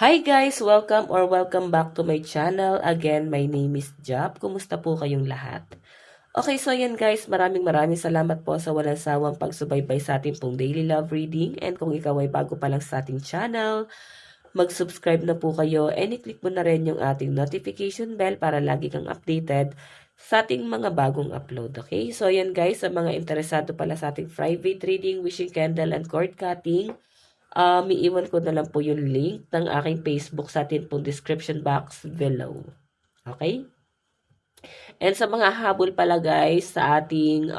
Hi guys! Welcome back to my channel. Again, my name is Jap. Kumusta po kayong lahat? Okay, so yan guys, maraming salamat po sa walang sawang pagsubaybay sa ating pong daily love reading. And kung ikaw ay bago pa lang sa ating channel, mag-subscribe na po kayo and i-click mo na rin yung ating notification bell para lagi kang updated sa ating mga bagong upload. Okay, so yan guys, sa mga interesado pala sa ating private reading, wishing candle and cord cutting, iiwan ko na lang po yung link ng aking Facebook sa atin pong description box below. Okay? And sa mga habol pala guys, sa ating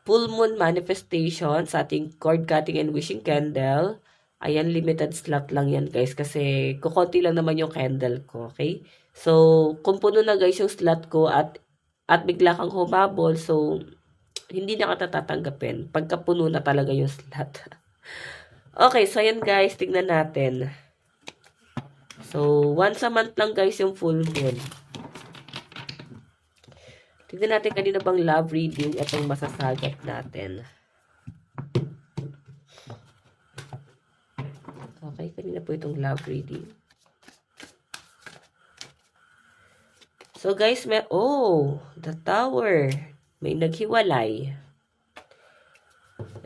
full moon manifestation, sa ating cord cutting and wishing candle, ayan, limited slot lang yan guys kasi kukunti lang naman yung candle ko. Okay? So, kung puno na guys yung slot ko at bigla kang humabol, so, hindi na ka tatanggapin pagka puno na talaga yung slot. Okay, so ayan guys, tignan natin. So, once a month lang guys yung full moon. Tignan natin kanina bang love reading itong masasagat natin. Okay, kanina po itong love reading. So guys, the Tower. May naghiwalay.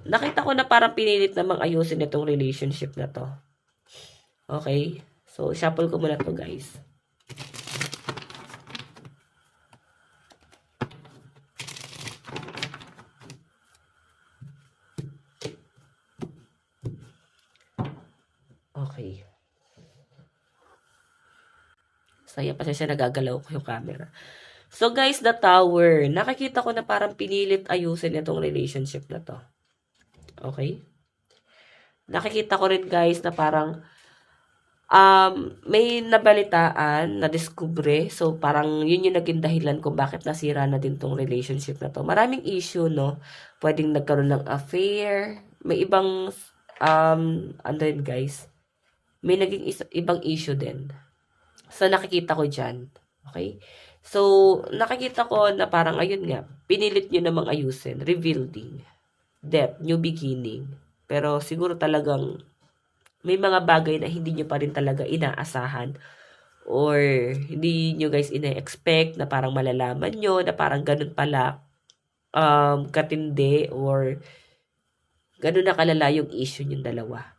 Nakita ko na parang pinilit namang ayusin itong relationship na to. Okay? So, shuffle ko muna to guys. Okay. Saya pa siya nagagalaw ko yung camera. So guys, the Tower. Nakikita ko na parang pinilit ayusin itong relationship na to. Okay? Nakikita ko rin guys na parang may nabalitaan, na-discover. So, parang yun yung naging dahilan kung bakit nasira na din tong relationship na to. Maraming issue, no? Pwedeng nagkaroon ng affair. May ibang, ano yun guys? May naging ibang issue din. So, nakikita ko dyan. Okay? So, nakikita ko na parang, ayun nga, pinilit nyo namang ayusin. Rebuilding. Death. New beginning. Pero, siguro talagang may mga bagay na hindi nyo pa rin talaga inaasahan or hindi nyo guys ina-expect na parang malalaman nyo na parang ganun pala katindi or ganun na kalala yung issue yung dalawa.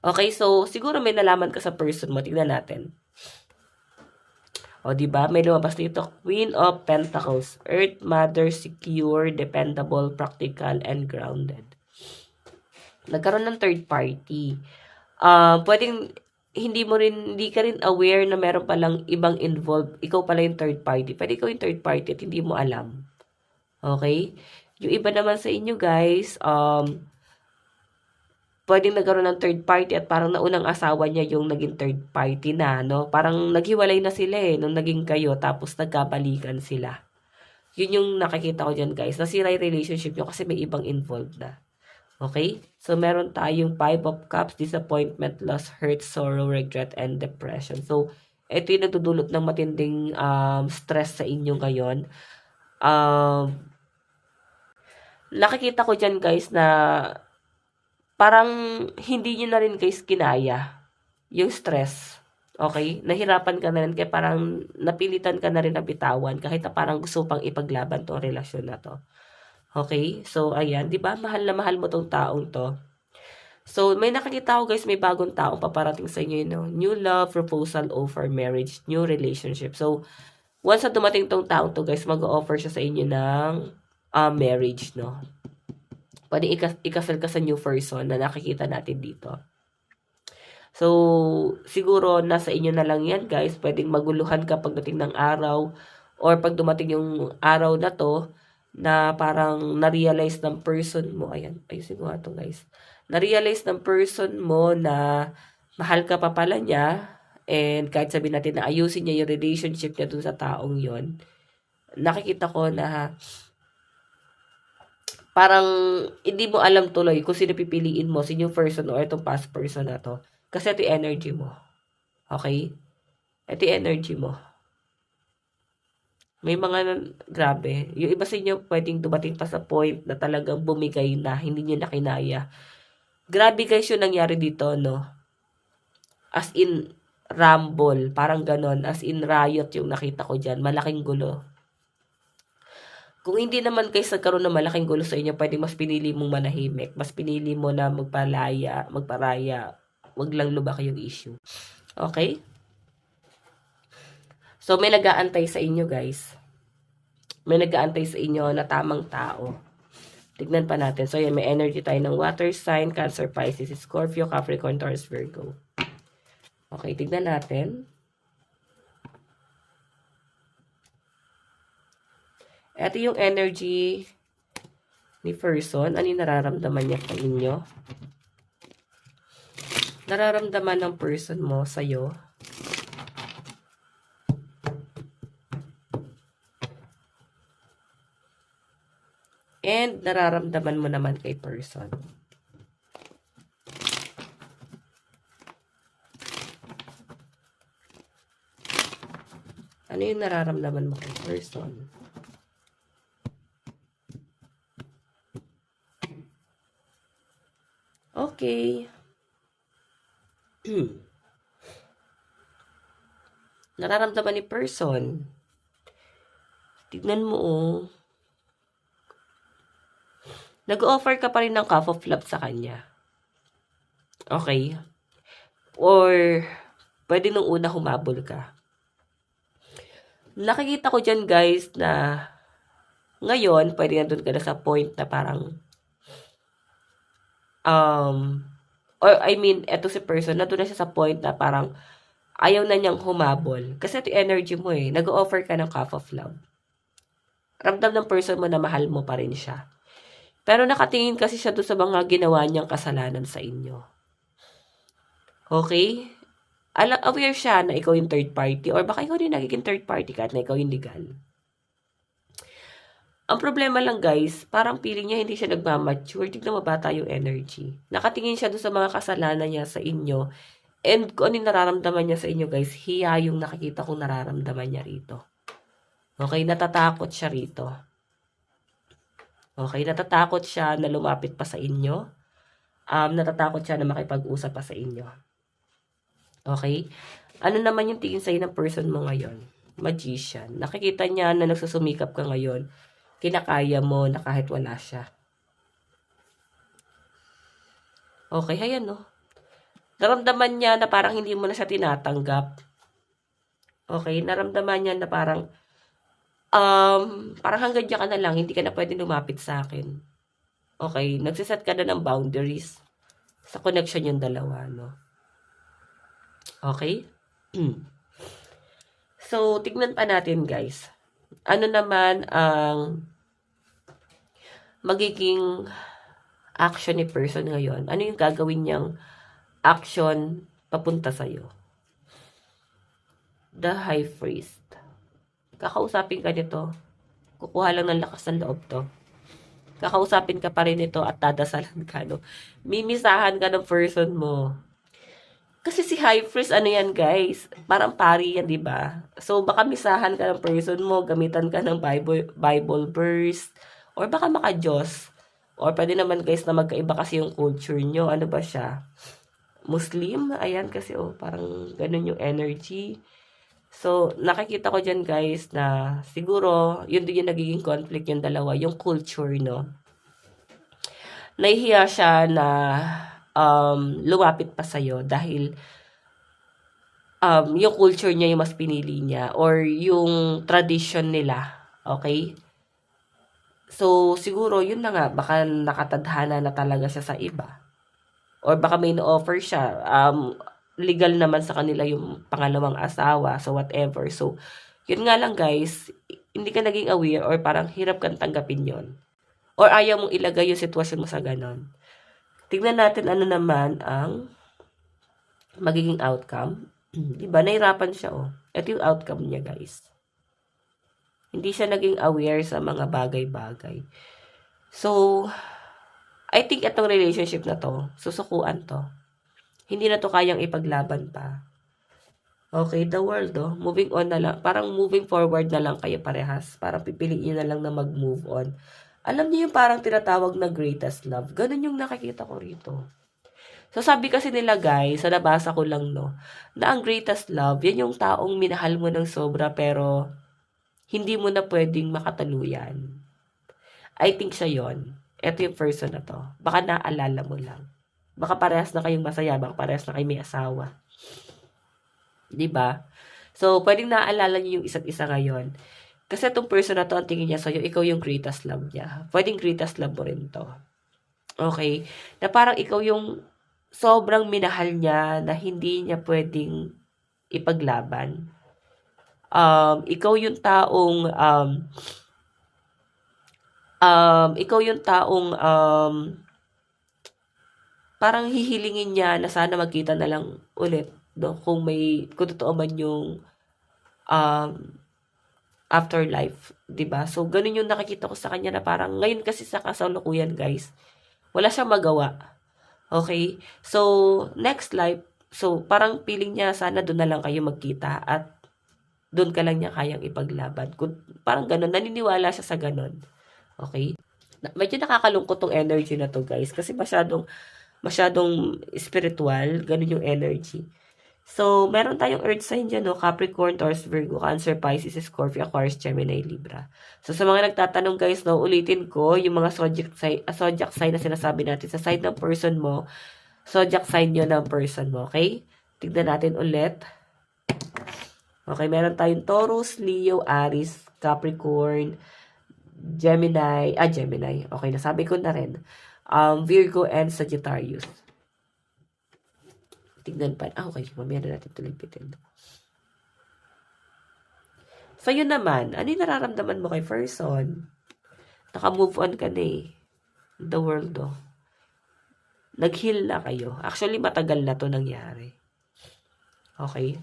Okay, so siguro may nalaman ka sa person mo. Tingnan natin. O, diba? May lumabas dito. Queen of Pentacles. Earth, Mother, secure, dependable, practical, and grounded. Nagkaroon ng third party. Pwedeng hindi ka rin aware na meron palang ibang involved. Ikaw pala yung third party. Pwede ikaw yung third party at hindi mo alam. Okay? Yung iba naman sa inyo guys, pwedeng nagkaroon ng third party at parang naunang asawa niya yung naging third party na, no? Parang naghiwalay na sila nung naging kayo tapos nagkabalikan sila. Yun yung nakikita ko dyan guys. Nasira yung relationship nyo kasi may ibang involved na. Okay? So, meron tayong 5 of Cups, disappointment, loss, hurt, sorrow, regret, and depression. So, ito yung nagdudulot ng matinding stress sa inyo ngayon. Nakikita ko dyan guys na parang hindi nyo na rin guys kinaya yung stress. Okay? Nahirapan ka na rin kaya parang napilitan ka na rin na bitawan kahit na parang gusto pang ipaglaban tong relasyon na to. Okay? So, ayan. Diba? Mahal na mahal mo tong taong to. So, may nakikita ko guys, may bagong taong paparating sa inyo, no? New love, proposal, offer, marriage, new relationship. So, once na dumating tong taong to guys, mag-offer siya sa inyo ng marriage, no? Pwede ikasal ka sa new person na nakikita natin dito. So, siguro nasa inyo na lang yan guys. Pwedeng maguluhan ka pagdating ng araw or pag dumating yung araw na to, na parang na-realize ng person mo, ayan, ayusin ko nga ito guys, na-realize ng person mo na mahal ka pa pala niya, and kahit sabihin natin na ayusin niya yung relationship niya dun sa taong yon, nakikita ko na parang hindi mo alam tuloy kung sino pipiliin mo, sino yung person or itong past person na to, kasi ito yung energy mo. Okay? Ito yung energy mo. May mga, grabe, yung iba sa inyo pwedeng dumating pa sa point na talagang bumigay na, hindi nyo na kinaya. Grabe guys yung nangyari dito, no? As in, rumble. Parang ganon. As in, riot yung nakita ko dyan. Malaking gulo. Kung hindi naman kayo nagkaroon ng malaking gulo sa inyo, pwede mas pinili mong manahimik. Mas pinili mo na magparaya. Wag lang lubak yung issue. Okay? So, may nag-aantay sa inyo, guys. May nag-aantay sa inyo na tamang tao. Tignan pa natin. So, yan, may energy tayo ng water sign, Cancer, Pisces, Scorpio, Capricorn, Taurus, Virgo. Okay, tignan natin. Ito yung energy ni person. Ano yung nararamdaman niya sa inyo? Nararamdaman ng person mo sa'yo. And nararamdaman mo naman kay person. Ano yung nararamdaman mo kay person? Okay. Nararamdaman ni person. Tignan mo, oh. Nag-offer ka pa rin ng cup of love sa kanya. Okay? Or, pwede nung una humabol ka. Nakikita ko dyan, guys, na ngayon, pwede na dun ka na sa point na parang or I mean, eto si person, na doon na siya sa point na parang ayaw na niyang humabol. Kasi ito energy mo eh. Nag-offer ka ng cup of love. Ramdam ng person mo na mahal mo pa rin siya. Pero nakatingin kasi siya doon sa mga ginawa niyang kasalanan sa inyo. Okay? Aware siya na ikaw yung third party or baka ikaw din nagiging third party ka at na ikaw yung legal. Ang problema lang guys, parang feeling niya hindi siya nagmamature. Tignan mo bata yung energy. Nakatingin siya doon sa mga kasalanan niya sa inyo. And kung ano yung nararamdaman niya sa inyo guys, hiya yung nakikita kong nararamdaman niya rito. Okay, natatakot siya rito. Okay, natatakot siya na lumapit pa sa inyo. Natatakot siya na makipag-usap pa sa inyo. Okay? Ano naman yung tingin sa'yo ng person mo ngayon? Magician. Nakikita niya na nagsusumikap ka ngayon. Kinakaya mo na kahit wala siya. Okay, ayan no. Naramdaman niya na parang hindi mo na siya tinatanggap. Okay, naramdaman niya na parang hanggang diyan ka na lang, hindi ka na pwede lumapit sa akin. Okay, nagsiset ka na ng boundaries sa connection yung dalawa, no? Okay? So, tignan pa natin, guys. Ano naman ang magiging action ni person ngayon? Ano yung gagawin niyang action papunta sa'yo? The High Priest. Kakausapin ka nito. Kukuha lang ng lakas ng loob to. Kakausapin ka pa rin nito at dadasalan ka, no? Mimisahan ka ng person mo. Kasi si High Priest, ano yan guys? Parang pari yan, di ba? So, baka misahan ka ng person mo, gamitan ka ng Bible verse, or baka maka-Diyos. Or pwede naman guys na magkaiba kasi yung culture nyo. Ano ba siya? Muslim? Ayan kasi, parang ganun yung energy. So, nakikita ko dyan guys na siguro, yun din yung nagiging conflict yung dalawa, yung culture, no? Nahihiya siya na lumapit pa sa'yo dahil yung culture niya yung mas pinili niya or yung tradition nila. Okay? So, siguro, yun na nga, baka nakatadhana na talaga siya sa iba. Or baka may na-offer siya. Legal naman sa kanila yung pangalawang asawa, so whatever. So, yun nga lang guys, hindi ka naging aware or parang hirap kang tanggapin yon. Or ayaw mong ilagay yung sitwasyon mo sa ganon. Tignan natin ano naman ang magiging outcome. Diba? Nahirapan siya, Ito yung outcome niya, guys. Hindi siya naging aware sa mga bagay-bagay. So, I think itong relationship na to, susukuan to. Hindi na to kayang ipaglaban pa. Okay, the world, moving on na lang. Parang moving forward na lang kayo parehas. Parang pipiliin na lang na mag-move on. Alam niyo yung parang tinatawag na greatest love. Ganun yung nakikita ko rito. So, sabi kasi nila guys, sa nabasa ko lang no, na ang greatest love, yan yung taong minahal mo ng sobra pero hindi mo na pwedeng makatuluyan. I think siya yon. Ito yung person na to. Baka naalala mo lang. Baka parehas na kayong masaya, baka parehas na kayong may asawa. 'Di ba? So, pwedeng naaalala niyo yung isa't isa ngayon. Kasi itong person na to, ang tingin niya sa'yo, ikaw yung greatest love niya. Pwedeng greatest love mo rin to. Okay? Na parang ikaw yung sobrang minahal niya na hindi niya pwedeng ipaglaban. Ikaw yung taong ikaw yung taong parang hihilingin niya na sana magkita na lang ulit, no? Kung totoo man yung um, afterlife, 'di ba? So ganun yung nakikita ko sa kanya na parang ngayon kasi sa kasalukuyan, guys, wala siyang magawa. Okay? So next life, so parang feeling niya sana doon na lang kayo magkita at doon ka lang niya kayang ipaglaban. Parang ganun, naniniwala siya sa ganun. Okay? Medyo nakakalungkot tong energy na to, guys, kasi masyadong spiritual, ganun yung energy. So, meron tayong earth sign dyan, no? Capricorn, Taurus, Virgo, Cancer, Pisces, Scorpio, Aquarius, Gemini, Libra. So, sa mga nagtatanong, guys, no, ulitin ko, yung mga zodiac sign na sinasabi natin sa side ng person mo, zodiac sign yun ng person mo, okay? Tignan natin ulit. Okay, meron tayong Taurus, Leo, Aries, Capricorn, Gemini. Okay, nasabi ko na rin. Virgo and Sagittarius. Tignan pa. Okay. Mamaya na natin ito lipitin. So, yun naman. Ano yung nararamdaman mo kay person? Naka-move on ka na eh. The world, oh. Nag-heal na kayo. Actually, matagal na to nangyari. Okay?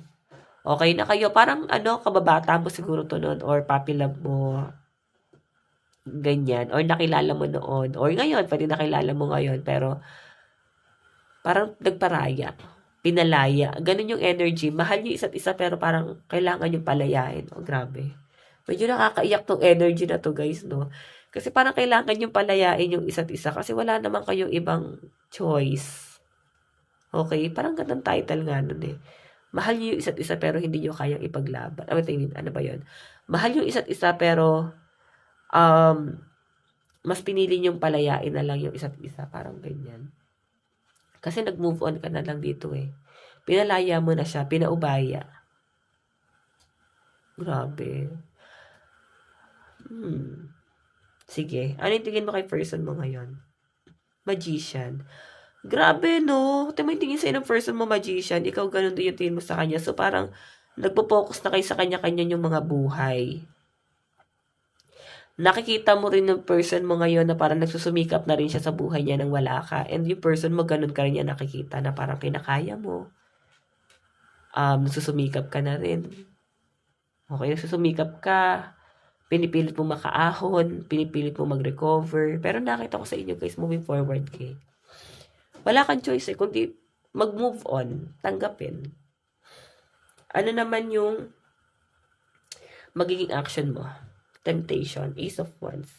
Okay na kayo. Parang, kababata mo siguro to noon or puppy love mo. Ganyan. Or nakilala mo noon. Or ngayon, pwede nakilala mo ngayon. Pero, parang nagparaya. Pinalaya. Ganun yung energy. Mahal yung isa't isa pero parang kailangan yung palayain. Oh, grabe. Medyo nakakaiyak tong energy na to, guys, no? Kasi parang kailangan yung palayain yung isa't isa kasi wala naman kayong ibang choice. Okay? Parang ganun title nga nun eh. Mahal niyo yung isa't isa pero hindi niyo kayang ipaglaban. Ano ba yun? Mahal yung isa't isa pero mas pinili niyong palayain na lang yung isa't isa. Parang ganyan. Kasi nag-move on ka na lang dito eh. Pinalaya mo na siya, pinaubaya. Grabe. Sige. Ano yung tingin mo kay person mo ngayon? Magician. Grabe, no? Ito mo yung tingin sa'yo ng person mo, magician. Ikaw ganun din yung tingin mo sa kanya. So, parang nagpo-focus na kayo sa kanya-kanya yung mga buhay. Nakikita mo rin ng person mo ngayon na parang nagsusumikap na rin siya sa buhay niya nang wala ka. And yung person mo, ganun ka rin niya nakikita na parang kinakaya mo. Nagsusumikap ka na rin. Okay, nagsusumikap ka. Pinipilit mo makaahon. Pinipilit mo mag-recover. Pero nakita ko sa inyo, guys, moving forward kay. Wala kang choice eh, kundi mag-move on. Tanggapin. Ano naman yung magiging action mo? Temptation, Ace of Wands.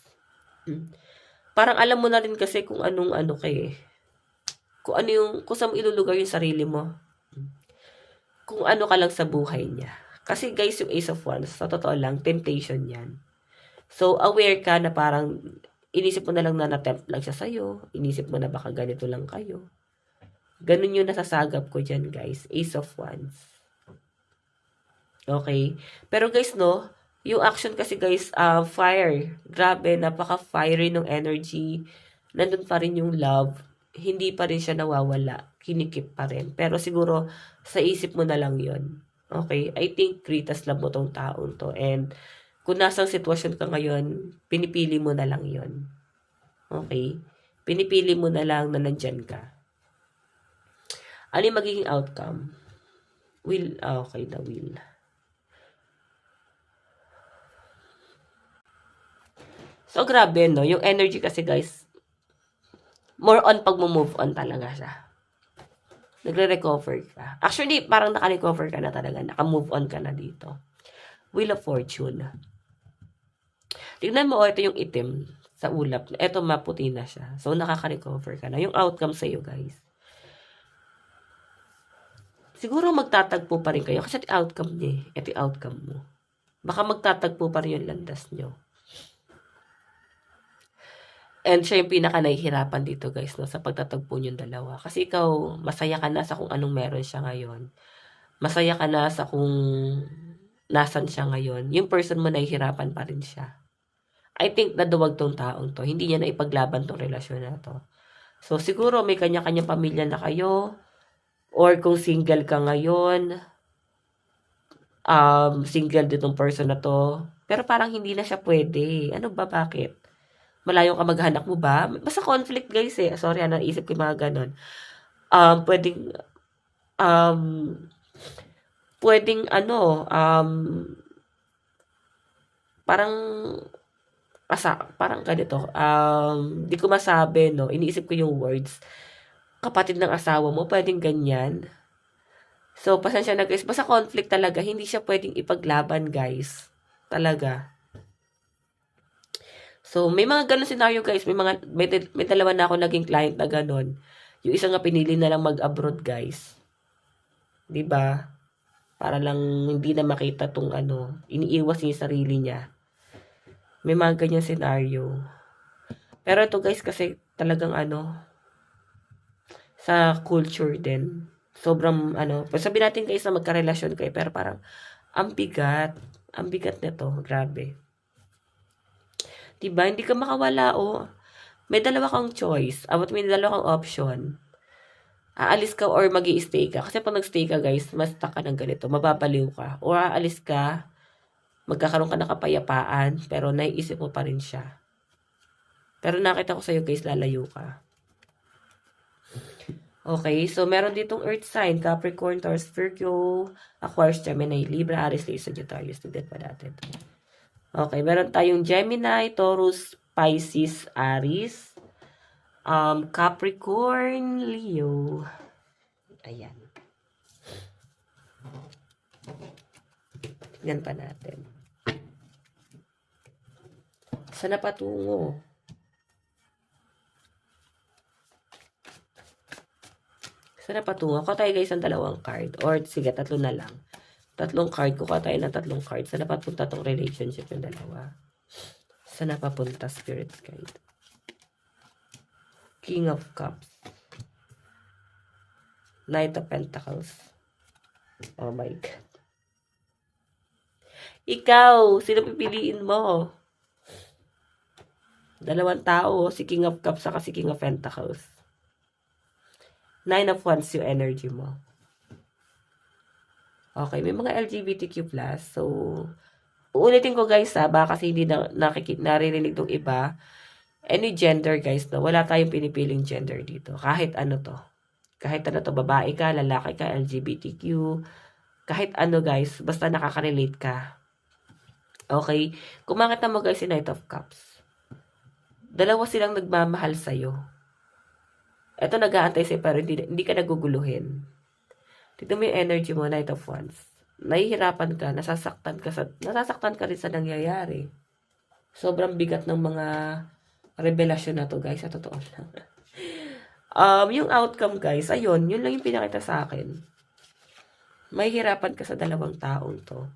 Parang alam mo na rin kasi kung anong kay kung saan mo ilulugar yung sarili mo. Kung ano ka lang sa buhay niya. Kasi guys, yung Ace of Wands, sa totoo lang, temptation yan. So, aware ka na parang inisip mo na lang na na-tempt lang siya sa'yo. Inisip mo na baka ganito lang kayo. Ganun yung nasasagap ko dyan, guys. Ace of Wands. Okay? Pero guys, no, yung action kasi guys, fire. Grabe, napaka-fiery ng energy. Nandun pa rin yung love. Hindi pa rin siya nawawala. Kinikip pa rin. Pero siguro, sa isip mo na lang yon. Okay? I think greatest love mo tong taong to. And kung nasang sitwasyon ka ngayon, pinipili mo na lang yon. Okay? Pinipili mo na lang na nandyan ka. Ano yung magiging outcome? Okay, the will. So, grabe, no? Yung energy kasi, guys, more on pag-move on talaga siya. Nagre-recover ka. Actually, parang naka-recover ka na talaga. Naka-move on ka na dito. Wheel of Fortune. Tignan mo, ito yung itim sa ulap. Ito, maputi na siya. So, nakaka-recover ka na. Yung outcome sa'yo, guys. siguro magtatagpo pa rin kayo kasi ito outcome niya eh. Ito yung outcome mo. Baka magtatagpo pa rin yung landas nyo. And siya yung pinaka nahihirapan dito guys, no, sa pagtatagpo niyong dalawa. Kasi ikaw, masaya ka na sa kung anong meron siya ngayon. Masaya ka na sa kung nasan siya ngayon. Yung person mo nahihirapan pa rin siya. I think naduwag tong taong to. Hindi niya na ipaglaban tong relasyon na to. So siguro may kanya-kanyang pamilya na kayo. Or kung single ka ngayon, single ditong person na to. Pero parang hindi na siya pwede. Ano ba, bakit? Malayo ka maghanap mo ba? Basta conflict guys eh. Sorry, naisip ko yung mga ganon. Pwedeng, pwedeng parang, parang ganito. Di ko masabi, no? Iniisip ko yung words. Kapatid ng asawa mo, pwedeng ganyan. So, pasensya na guys. Basta conflict talaga. Hindi siya pwedeng ipaglaban guys. Talaga. So, may mga ganun scenario guys. May dalawa na ako naging client na ganun. Yung isa nga pinili na lang mag-abroad guys. 'Di ba? Para lang hindi na makita tong iniiwas niya yung sarili niya. May mga ganyan scenario. Pero ito guys kasi talagang sa culture din. Sobrang sabihin natin guys na magkarelasyon kayo pero parang ang bigat nito, grabe. Diba? Hindi ka makawala, oh. May dalawa kang choice. May dalawa kang option. Aalis ka or magi-stay ka. Kasi pag nag-stay ka, guys, mas stuck ka ng ganito. Mababaliw ka. O aalis ka, magkakaroon ka ng kapayapaan, pero naiisip mo pa rin siya. Pero nakita ko sa'yo, guys, lalayo ka. Okay, so meron ditong Earth sign, Capricorn, Taurus, Virgo, Aquarius, Gemini, Libra, Aries, Leo, Sagittarius. Tignan pa natin. Okay, meron tayong Gemini, Taurus, Pisces, Aries, Capricorn, Leo. Ayan. Tignan pa natin. Saan na patungo? Saan na patungo? Ako tayo guys ang dalawang card. Or sige, tatlo na lang. Tatlong card. Kuha tayo ng tatlong card. Saan na papunta tong relationship yung dalawa? Saan na papunta spirit guide? King of Cups. Knight of Pentacles. Oh my God. Ikaw, sino pipiliin mo? Dalawang tao, si King of Cups saka si King of Pentacles. 9 of Wands yung energy mo. Okay, may mga LGBTQ+. So, uulitin ko guys baka kasi hindi naririnig tong iba. Any gender guys, no? Wala tayong pinipiling gender dito. Kahit ano to. Kahit ano to, babae ka, lalaki ka, LGBTQ. Kahit ano guys, basta nakaka-relate ka. Okay? Kung makita mo guys si Knight of Cups. Dalawa silang nagmamahal sa'yo. Ito nag-aantay sa'yo pero hindi ka naguguluhin. Tignan mo yung energy mo, Knight of Wands. Nahihirapan ka, nasasaktan ka rin sa nangyayari. Sobrang bigat ng mga revelasyon na to, guys. Sa totoo lang. Yung outcome, guys, ayun, yun lang yung pinakita sa akin. Mahihirapan ka sa dalawang taong to.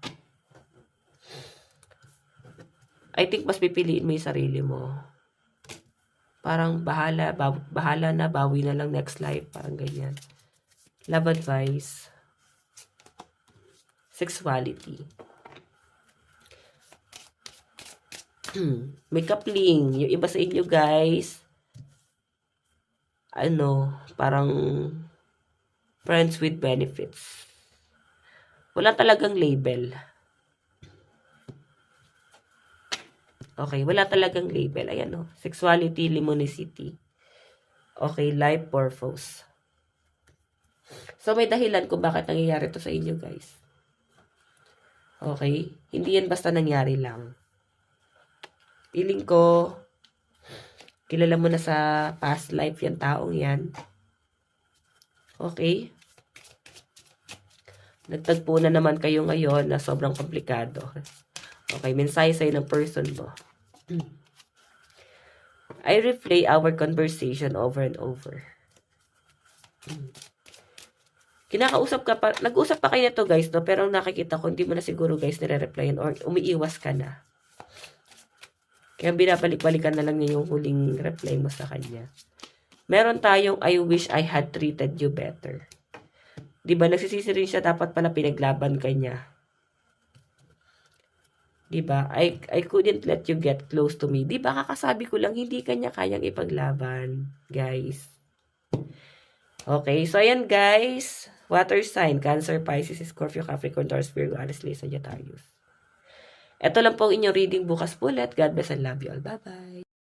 I think mas pipiliin mo yung sarili mo. Parang bahala na, bawi na lang next life. Parang ganyan. Love advice. Sexuality. May coupling. Yung iba sa inyo guys, parang friends with benefits. Wala talagang label. Okay, wala talagang label. Ayan sexuality, limonicity. Okay, life purpose. So, may dahilan kung bakit nangyayari to sa inyo, guys. Okay? Hindi yan basta nangyari lang. Feeling ko, kilala mo na sa past life yan taong yan. Okay? Nagtagpo na naman kayo ngayon na sobrang komplikado. Okay, mensahe sa'yo ng person mo. I replay our conversation over and over. nag-usap pa kayo nito guys, no? Pero ang nakikita ko, hindi mo na siguro guys nire-replyan or umiiwas ka na. Kaya binabalik-balikan na lang niya yung huling reply mo sa kanya. Meron tayong I wish I had treated you better. Diba, nagsisisi rin siya, dapat pala pinaglaban ka niya. Diba, I couldn't let you get close to me. Diba, kakasabi ko lang, hindi kanya kayang ipaglaban, guys. Okay, so ayan guys. Water sign, Cancer, Pisces, Scorpio, Capricorn, Taurus, Virgo, Aries, Leo, Sagittarius. Ito lang po ang inyong reading bukas po ulit. God bless and love you all. Bye-bye.